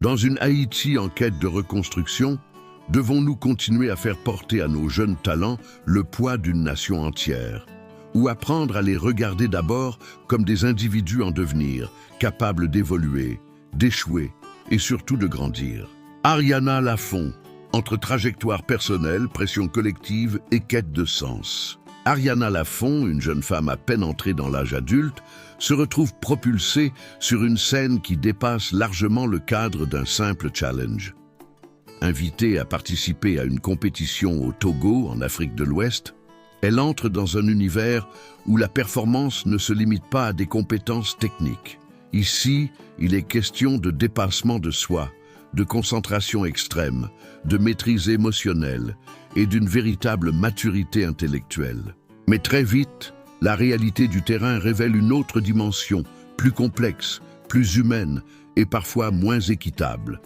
Dans une Haïti en quête de reconstruction, devons-nous continuer à faire porter à nos jeunes talents le poids d'une nation entière, ou apprendre à les regarder d'abord comme des individus en devenir, capables d'évoluer, d'échouer et surtout de grandir? Ariana Lafont, entre trajectoire personnelle, pression collective et quête de sens. Ariana Lafont, une jeune femme à peine entrée dans l'âge adulte, se retrouve propulsée sur une scène qui dépasse largement le cadre d'un simple challenge. Invitée à participer à une compétition au Togo, en Afrique de l'Ouest, elle entre dans un univers où la performance ne se limite pas à des compétences techniques. Ici, il est question de dépassement de soi, de concentration extrême, de maîtrise émotionnelle et d'une véritable maturité intellectuelle. Mais très vite, la réalité du terrain révèle une autre dimension, plus complexe, plus humaine et parfois moins équitable.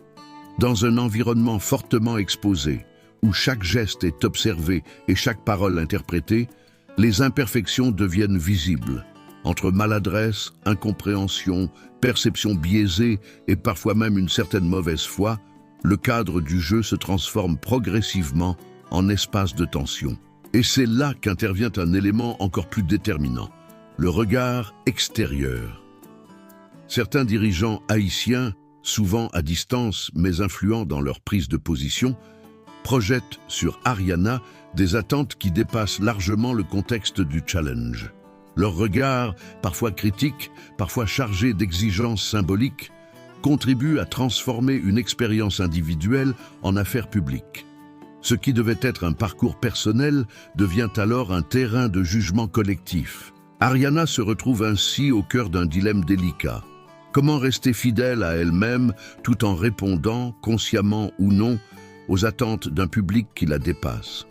Dans un environnement fortement exposé, où chaque geste est observé et chaque parole interprétée, les imperfections deviennent visibles. Entre maladresse, incompréhension, perception biaisée et parfois même une certaine mauvaise foi, le cadre du jeu se transforme progressivement en espace de tension. Et c'est là qu'intervient un élément encore plus déterminant, le regard extérieur. Certains dirigeants haïtiens, souvent à distance mais influents dans leur prise de position, projettent sur Ariana des attentes qui dépassent largement le contexte du challenge. Leur regard, parfois critique, parfois chargé d'exigences symboliques, contribue à transformer une expérience individuelle en affaire publique. Ce qui devait être un parcours personnel devient alors un terrain de jugement collectif. Ariana se retrouve ainsi au cœur d'un dilemme délicat. Comment rester fidèle à elle-même tout en répondant, consciemment ou non, aux attentes d'un public qui la dépasse?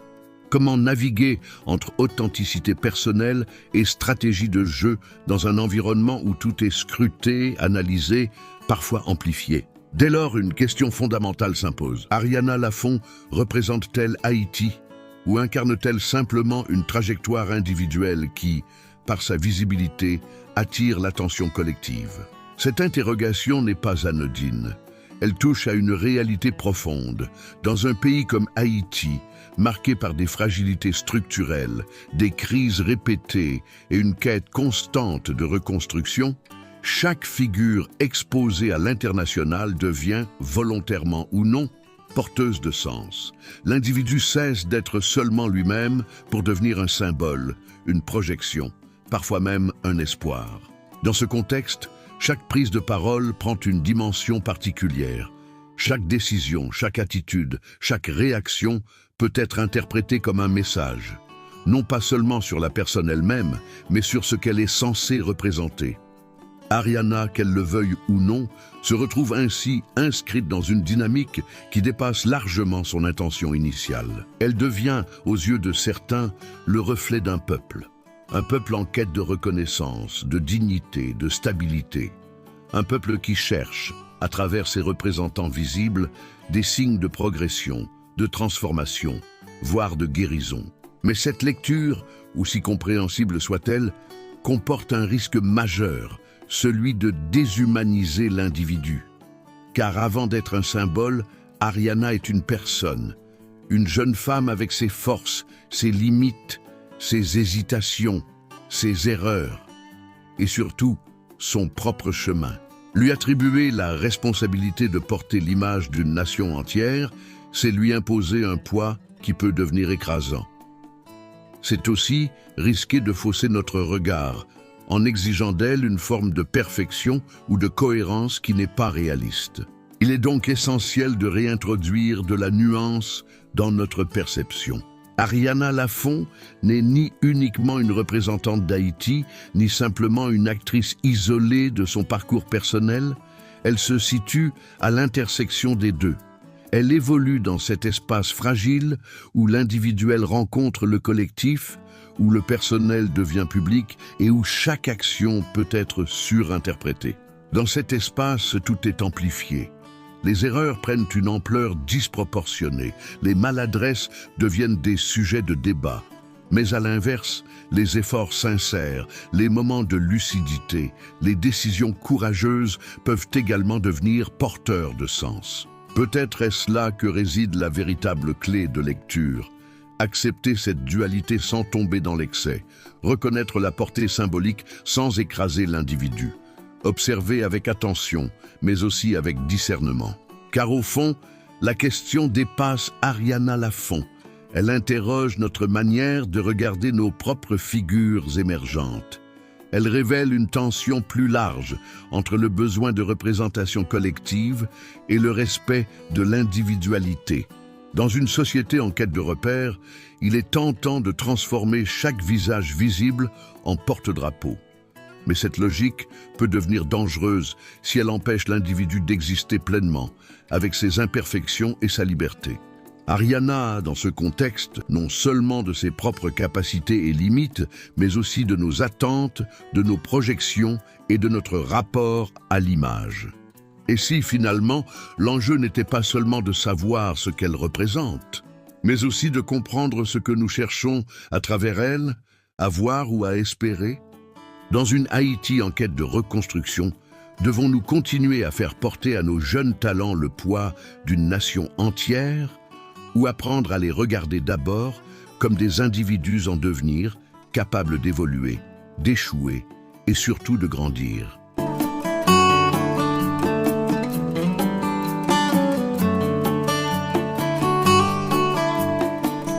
Comment naviguer entre authenticité personnelle et stratégie de jeu dans un environnement où tout est scruté, analysé, parfois amplifié? Dès lors, une question fondamentale s'impose. Ariana Lafont représente-t-elle Haïti ou incarne-t-elle simplement une trajectoire individuelle qui, par sa visibilité, attire l'attention collective? Cette interrogation n'est pas anodine. Elle touche à une réalité profonde. Dans un pays comme Haïti, marqué par des fragilités structurelles, des crises répétées et une quête constante de reconstruction, chaque figure exposée à l'international devient, volontairement ou non, porteuse de sens. L'individu cesse d'être seulement lui-même pour devenir un symbole, une projection, parfois même un espoir. Dans ce contexte, chaque prise de parole prend une dimension particulière. Chaque décision, chaque attitude, chaque réaction peut être interprétée comme un message, non pas seulement sur la personne elle-même, mais sur ce qu'elle est censée représenter. Ariana, qu'elle le veuille ou non, se retrouve ainsi inscrite dans une dynamique qui dépasse largement son intention initiale. Elle devient, aux yeux de certains, le reflet d'un peuple. Un peuple en quête de reconnaissance, de dignité, de stabilité. Un peuple qui cherche, à travers ses représentants visibles, des signes de progression, de transformation, voire de guérison. Mais cette lecture, aussi compréhensible soit-elle, comporte un risque majeur, celui de déshumaniser l'individu. Car avant d'être un symbole, Ariana est une personne, une jeune femme avec ses forces, ses limites, ses hésitations, ses erreurs, et surtout son propre chemin. Lui attribuer la responsabilité de porter l'image d'une nation entière, c'est lui imposer un poids qui peut devenir écrasant. C'est aussi risquer de fausser notre regard, en exigeant d'elle une forme de perfection ou de cohérence qui n'est pas réaliste. Il est donc essentiel de réintroduire de la nuance dans notre perception. Ariana Lafont n'est ni uniquement une représentante d'Haïti, ni simplement une actrice isolée de son parcours personnel. Elle se situe à l'intersection des deux. Elle évolue dans cet espace fragile où l'individuel rencontre le collectif, où le personnel devient public et où chaque action peut être surinterprétée. Dans cet espace, tout est amplifié. Les erreurs prennent une ampleur disproportionnée. Les maladresses deviennent des sujets de débat. Mais à l'inverse, les efforts sincères, les moments de lucidité, les décisions courageuses peuvent également devenir porteurs de sens. Peut-être est-ce là que réside la véritable clé de lecture. Accepter cette dualité sans tomber dans l'excès, reconnaître la portée symbolique sans écraser l'individu, observer avec attention, mais aussi avec discernement. Car au fond, la question dépasse Ariana Lafont. Elle interroge notre manière de regarder nos propres figures émergentes. Elle révèle une tension plus large entre le besoin de représentation collective et le respect de l'individualité. Dans une société en quête de repères, il est tentant de transformer chaque visage visible en porte-drapeau. Mais cette logique peut devenir dangereuse si elle empêche l'individu d'exister pleinement, avec ses imperfections et sa liberté. Ariana, dans ce contexte, non seulement de ses propres capacités et limites, mais aussi de nos attentes, de nos projections et de notre rapport à l'image. Et si, finalement, l'enjeu n'était pas seulement de savoir ce qu'elle représente, mais aussi de comprendre ce que nous cherchons à travers elle, à voir ou à espérer? Dans une Haïti en quête de reconstruction, devons-nous continuer à faire porter à nos jeunes talents le poids d'une nation entière, ou apprendre à les regarder d'abord comme des individus en devenir, capables d'évoluer, d'échouer et surtout de grandir?